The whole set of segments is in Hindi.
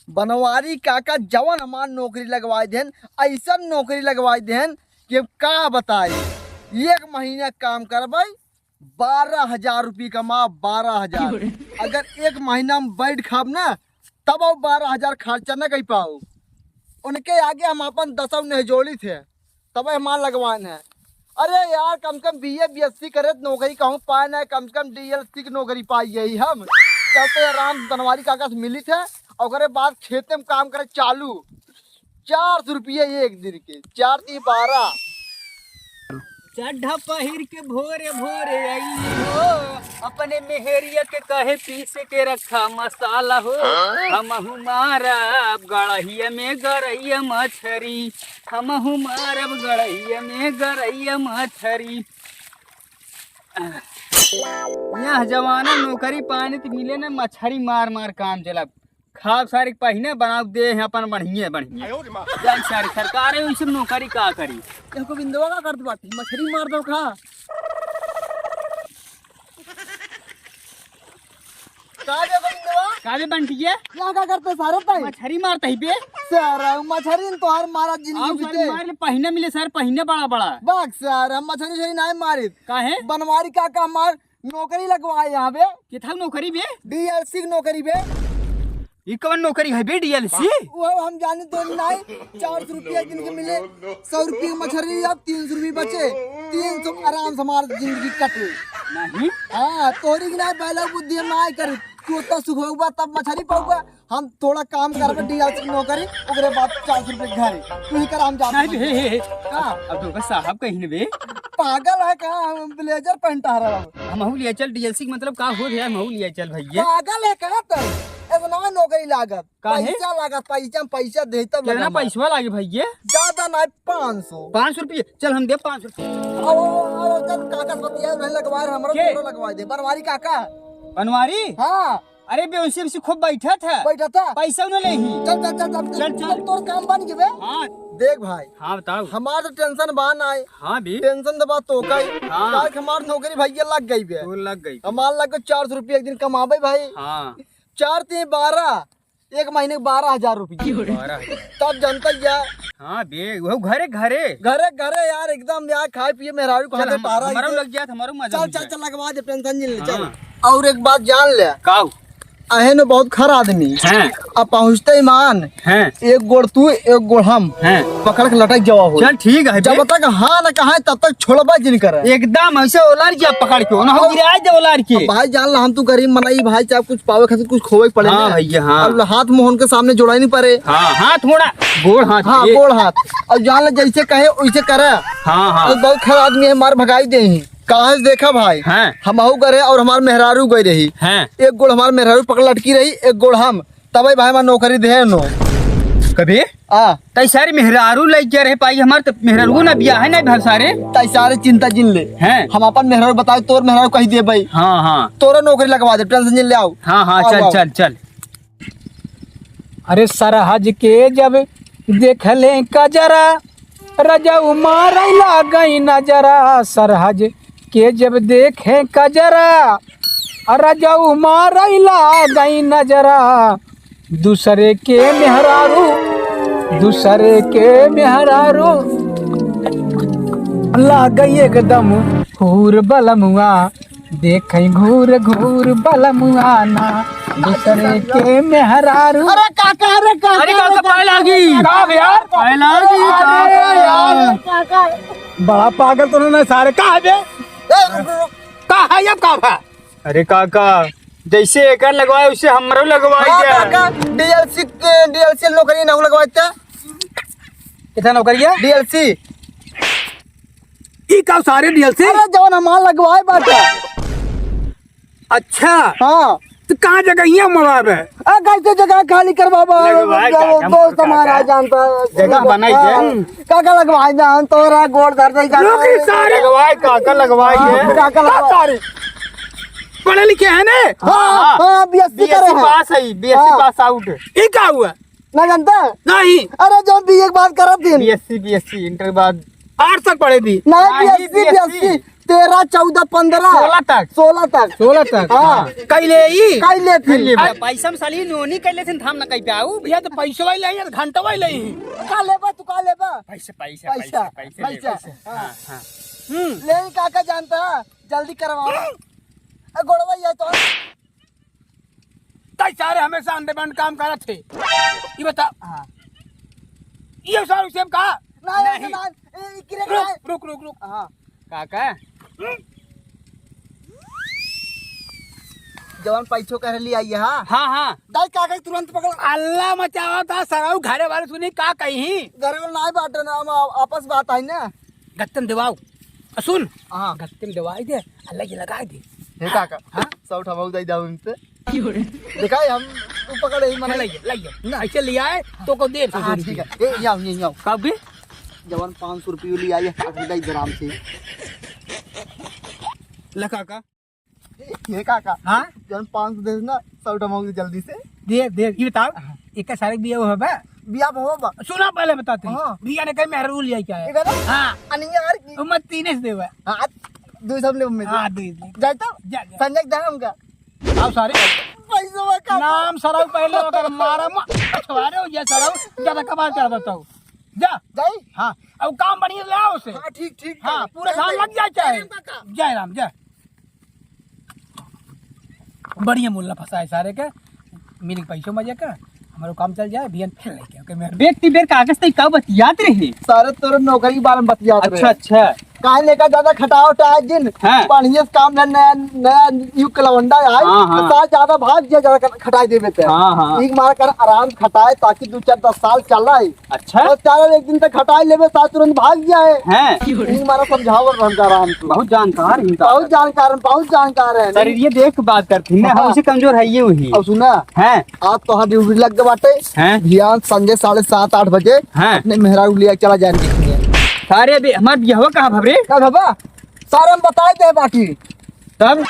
बनवारी काका जवन हमार नौकरी लगवाए देन, ऐसा नौकरी लगवाए देन कि का बताए। 1 महीना काम करबे 12,000 रुपये कमा, 12,000। अगर 1 महीना में बैठ खाब ना तब वो 12,000 खर्चा न कर पाओ। उनके आगे हम अपन 10 नहीं जोड़ी थे तब हमार लगवान है। अरे यार कम से कम BA BSc करे नौकरी कहूँ पाए ना, कम से कम DLC की नौकरी पाई यही हम चलते आराम बनवारी काका से मिली थे। और बाद खेते में काम करे चालू 400 रुपये एक दिन के, 4 × 12। चड्ढा पहिर के भोरे भोरे आई हो, अपने मेहरिया के कहे पीस के रखा मसाला हो। हमहु मारब गड़हिया में गरैया मछरी, हमहु मारब गड़हिया में गरैया मछरी। यहाँ जवाना नौकरी पानी तो मिले ना, मछरी मार मार काम चला। खाब सारी पहिने बनाव दे हैं अपन बढ़िया बढ़िया जान सारी सरकार है उनसे नौकरी का करी। देखो बिंदुआ का करत बाटी मछली मार दो खा काजे बिंदुआ काजे बंटिया क्या करते सारे ताई मछरी मारता ही बे सारा मछली तो हर मारा जिंदगी बीते मार ले पहिने मिले सर पहिने बड़ा बड़ा बाग सारा मछली छरी नहीं मारी काहे बनवारी काका हमार नौकरी लगवाए यहाँ बे। किथा नौकरी बे? DLC की नौकरी बे। ये कौन नौकरी है बे DLC? वो हम जाने तो नहीं 400 रुपये दिन के मिले, 100 रुपये की मछली अब 300 रुपये बचे, 300 आराम से हमारी जिंदगी कटे नहीं। हाँ तोरी की नहीं पहले बुद्धि हम नहीं करी तू तो सुख होगा तब मछली पाऊगा। हम थोड़ा काम करबे DLC की नौकरी ओकरे बाद 400 रुपये घर तू ही कर हम जाते नहीं का अब तो साहब कहीं ने बे पागल है का ब्लेजर पहनता रहा हम लिया चल DLC मतलब का हो गया हम लिया चल भैया पागल है का तो इतना नौकरी लागत पैसा लागत पैसा दे तब कितना पैसा लागे भैया? ज्यादा नहीं 500 500 रुपये चल हम दे 500 रुपये। काका बतिया नहीं लगवाए हमारा फोटो लगवाए दे बनवारी काका बनवारी। हाँ अरे बे उनसे खूब बैठा था बैठा था पैसा न ले ही चल चल चल चल चल तोर काम बन गए। हाँ देख भाई हाँ बताओ हमार तो टेंशन बान आए। हाँ भी टेंशन तो बात तो कई हाँ हमार नौकरी भैया लग गई बे तो लग गई हमार लग 400 रुपये एक दिन कमाबे भाई। हाँ 4 × 12 1 महीने 12,000 रुपये 12 तब जनता यार। हाँ बे वो घरे घरे घरे घरे यार एकदम यार खाए पिए मेहरारू को हाथे पारा हमारा लग गया हमारा मजा चल चल चल लगवा दे टेंशन नहीं ले चल। और एक बात जान ले काऊ अहे न बहुत खर आदमी हैं अब पहुँचते ईमान हैं एक गोड़ तू एक गोड़ हम हैं पकड़ के लटक जावा हो। चल ठीक है जब तक हाँ न कहा तब तक छोड़बा जिन करे एकदम ऐसे ओलार किया पकड़ के ना हो गिरा दे ओलार के। भाई जान ला हम तू गरीब मनाई भाई चाहे कुछ पावे खातिर कुछ खोवे पड़े हाँ भैया हाँ अब हाथ मोहन के सामने जोड़ा नहीं पड़े। हाँ हाथ मोड़ा गोड़ हाथ हाँ गोड़ हाथ और जान ले जैसे कहे वैसे करे। हाँ हाँ बहुत खर आदमी है मार भगाई दे कहा देखा भाई हैं हम गए और हमार मेहरारू गई रही हैं एक गोड़ हमार मेहरारू पकड़ लटकी रही एक गोड़ हम तब भाई हमार नौकरी दे नो कभी तई सारे मेहरारू लग जा रहे पाई हमारे तो मेहरारू ना बिया है ना भर सारे तई सारे चिंता जिन ले हैं हम अपन मेहरारू बताए तोर मेहरारू कही दे भाई। हाँ हाँ तोरा नौकरी लगवा दे टेंशन जिन ले आओ। हाँ हाँ चल चल चल। अरे सरहज के जब देख ले कजरा रजा मारैला गई नजरा सरहज के जब देखे कजरा रजा मारैला गई नजरा दूसरे के मेहरारू लाग एकदम घूर बलमुआ देख घूर घूर बलमुआ ना दूसरे के मेहरारू। अरे काका अरे काका पाए लागी यार पाए लागी यार बड़ा पागल तो नहीं सारे कहा बे कहा है अब कहा। अरे काका जैसे एक लगवाए उसे हमरो लगवाए काका DLC नौकरी ना लगवाते कितना नौकरी है DLC ई का सारे DLC। अरे जवान हमार लगवाए बाटे। अच्छा हाँ तो कहाँ जगह ये मवाब है कैसे जगह खाली करवा दोस्त हमारा जानता जगह बनाई दे काका लगवाए जान तोरा गोड़ धर दे नौकरी सारे लगवाए काका लगवाए काका लगवाए सारे पढ़े लिखे हैं ने। हाँ हाँ BSc करे हैं पास है BSc पास आउट ई का हुआ ना जानता नहीं। अरे जो BA के बाद करब दिन BSc इंटर बाद 8 तक पढ़े थी नहीं BSc 13, 14, 15, 16 तक 16 तक 16 तक हाँ। कैले ई कैले थी पैसा में साली नोनी कैले थे हम ना कहीं पे आऊ भैया तो पैसा वाली नहीं घंटा वाली नहीं का लेबा तू का लेबा पैसा पैसा पैसा पैसा पैसा हाँ। हाँ ले काका जानता है जल्दी करवाओ गोड़वा ये तो कई सारे हमेशा अंडरबैंड काम करत थे ये बता हाँ ये सारे सेब का नहीं नहीं रुक रुक रुक रुक हाँ काका जवान पैसों कह रही आई हाँ हाँ हाँ दाई काका तुरंत पकड़ अल्लाह मचावा था सराऊ घरे वाले सुनी का कहीं घर में नहीं बांटे ना हम आपस बात है ना गत्तम दबाओ सुन हाँ गत्तम दवाई दे अल्लाह ये लगा दे हे काका हाँ सौ ठमाऊ दई जाऊं इनसे दिखाई हम तू पकड़ ही मना लाइए ना ऐसे लिया है तो को देर हाँ ठीक है ए ये आओ कब भी जवान 500 रुपये लिए आई है दई ग्राम से लगा का ये काका हाँ जवान 500 दे ना सौ ठमाऊ जल्दी से दे दे ये बताओ एक का सारे दिया हुआ है बिया हो बा सुना पहले बताते हाँ। भैया ने कहीं मेहरू लिया क्या है ठीक है ना हाँ अनियार की मैं तीन से देवा हाँ दो सब ले उम्मीद हाँ दे जाता जा संजय दाम का आओ सारे पैसा का नाम सराव पहले अगर मारा छवारे हो या सराव ज्यादा कमाल कर देता हूँ जा जाई हाँ अब काम बढ़िया ले आओ उसे हाँ ठीक ठीक हाँ पूरा साल लग जाए चाहे जय राम जय बढ़िया मूल्य फंसा है सारे का मिल पैसों मजे का हमारा काम चल जाए बियन फिर लेके ओके मेरे व्यक्ति बेर कागज तक का बतियात रहे सारे तोरे नौकरी के बारे में बतिया अच्छा अच्छा काहे लेकर ज्यादा खटाओ टाइम दिन हाँ। बढ़िया से काम में नया नया युग लवंडा आए हाँ, हाँ। तो ज्यादा भाग जा ज्यादा खटाई देवे थे हाँ, हाँ। एक मार कर आराम से खटाए ताकि 2-4-10 साल चल रहा है अच्छा और चार एक दिन तक खटाई लेवे साथ तुरंत भाग जाए हैं एक मारा समझावर रहता आराम से बहुत जानकार इनका बहुत जानकार है सर ये देख बात करती है हाँ। हमसे कमजोर है ये वही और सुना हैं आज तो हाँ ड्यूटी लग गए बाटे हैं ध्यान संजय 7:30-8 बजे हाँ। अपने मेहरारू लिया चला जाए सारे अभी हमार बियाह कहाँ भबरे क्या बाबा सारे हम बताए थे बाकी तब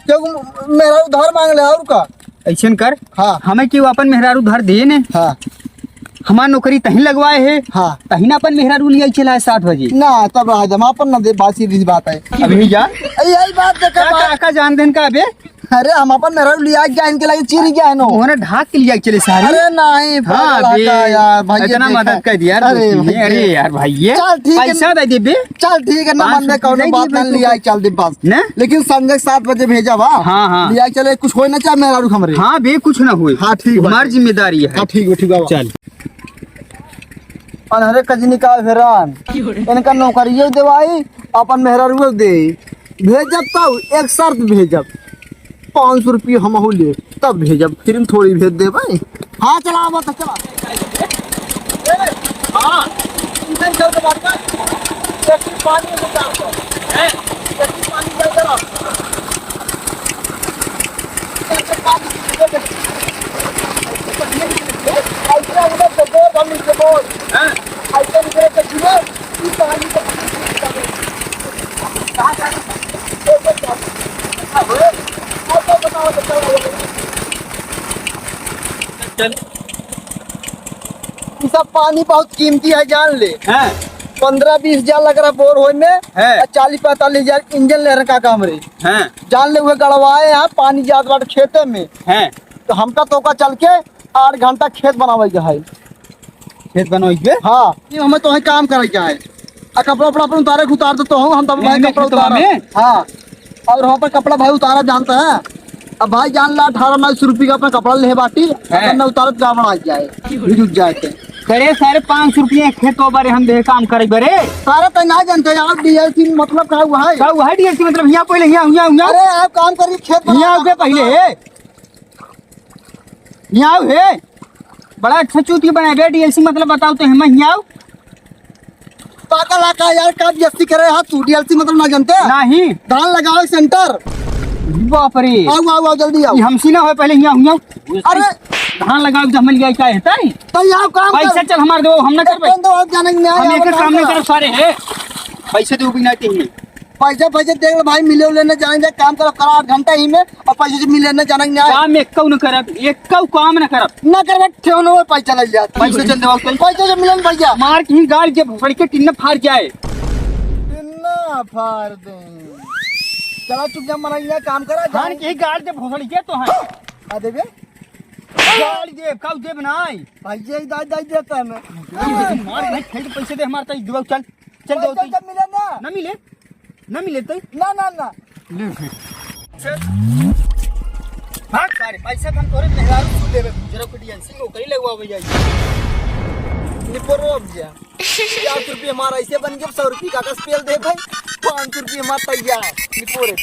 क्योंकि मेरा उधार मांग ले और का ऐसा कर हाँ हमें क्यों अपन मेहरारू धर दे ने हाँ हमार नौकरी तहीं लगवाए है हाँ तहीं ना अपन मेहरारू लिया चला है 7 बजे ना तब रहा जमा पर ना दे बात सीधी बात है अभी जा यही बात देखा काका जान देन का अबे अरे हम अपन मेहरारू लिया क्या इनके लगे चिर गया है नो उन्होंने ढाक के लिया चले सारे अरे नहीं हाँ पागल बे आका यार भाई इतना मदद कर दिया यार अरे दोस्ती में। भाई अरे यार भाई ये चल ठीक है पैसा दे दे बे चल ठीक है ना 500 मन में कौन दे बात दिए ना बे लिया चल दे बस ना लेकिन संजय 7 बजे भेजा वा हाँ, हाँ। लिया चले कुछ हो ना चाहे मेहरारू हमरे हाँ बे कुछ ना हुए हाँ, ठीक है। हमारी जिम्मेदारी है हाँ ठीक है चल अनहरे कजनी का हैरान इनका नौकरियों देवाई अपन मेहरारू दे भेजब तब एक शर्त भेजब 500 रुपये हम ले तब भेजब फिर थोड़ी भेज दे भाई हाँ चला अब तक चला हाँ इंजन चल के बात कर एक पानी में डाल दो एक पानी डाल दो एक पानी दे दे ऐसा उधर से बोल हम नीचे बोल ऐसा निकले तो जीवन इस पानी को कहाँ चल ये सब पानी बहुत कीमती है जान ले हैं 15-20 हजार लग रहा बोर होने में है। 40-45 हजार इंजन ले रखा काम रे हैं जान ले हुए गड़वाए यहाँ पानी ज्यादा बार खेते में हैं तो हमका तो का चल के 8 घंटा खेत बनावे के है खेत बनो इस हाँ ये हमें तो है काम करे के है आ कपड़ा उपड़ा अपन उतारे के उतार देता हूँ हम तब भाई में कपड़ा खेतवा उतारा में? हाँ और वहाँ पर कपड़ा भाई उतारा जानता है अब भाई जान ला 18-19 रुपये का अपना कपड़ा ले बाटी अपना उतारत गावड़ आ जाए जुट जाए थे करे सारे 500 रुपये खेतों बारे हम दे काम करे बरे सारा तो ना जानते यार डीएलसी मतलब क्या हुआ है का वह डीएलसी मतलब यहाँ पहले यहाँ अरे आप काम करिए खेत यहाँ आओ पहले यहाँ आओ हे बड़ा अच्छा चूती बनाए बे डीएलसी मतलब बताओ तो हम यहाँ आओ पागल आका यार का डीएलसी करे हाथ तू डीएलसी मतलब ना जानते नहीं धान लगाओ सेंटर बाप रे आओ आओ आओ जल्दी आओ ये हमसी ना हो पहले यहाँ अरे धान लगाओ जब मिल गया क्या है ताई तो यहाँ काम पैसा चल हमारे दो हम ना करबे तो आप जाने नहीं हम एक काम नहीं आया करब सारे है पैसे दो बिना ही पैसे देख लो भाई मिले लेने जाएंगे काम करो करा 8 घंटा ही में और पैसे से मिले जाने नहीं आया काम एक न करब एक काम न करब ना करवा ठेव न पैसा लग जाता पैसे चल देवा कल पैसे से मिलन भैया मार की गाड़ के फड़ के टिन्न फाड़ जाए ना फाड़ दे। चला चुपचाप मनाइए काम करा धान की गाड़ दे भोसड़ी के तो है आ देबे गाड़ी दे काउ दे बनाई भाई ये दाई दाई देता है मैं मार नहीं खेल पैसे दे हमारे तई दुआ चल चल दो जब मिले ना ना मिले तई ना ना ना ले फिर भाग सारे पैसा हम तोरे मेहरारू को देबे जरा कुटियन सिंह नौकरी लगवावे जाई निपोरो अब जा 50 रुपये हमारा ऐसे बन गया 100 रुपये का कस पेल दे भाई 500 रुपये हमारा तैयार निपोरे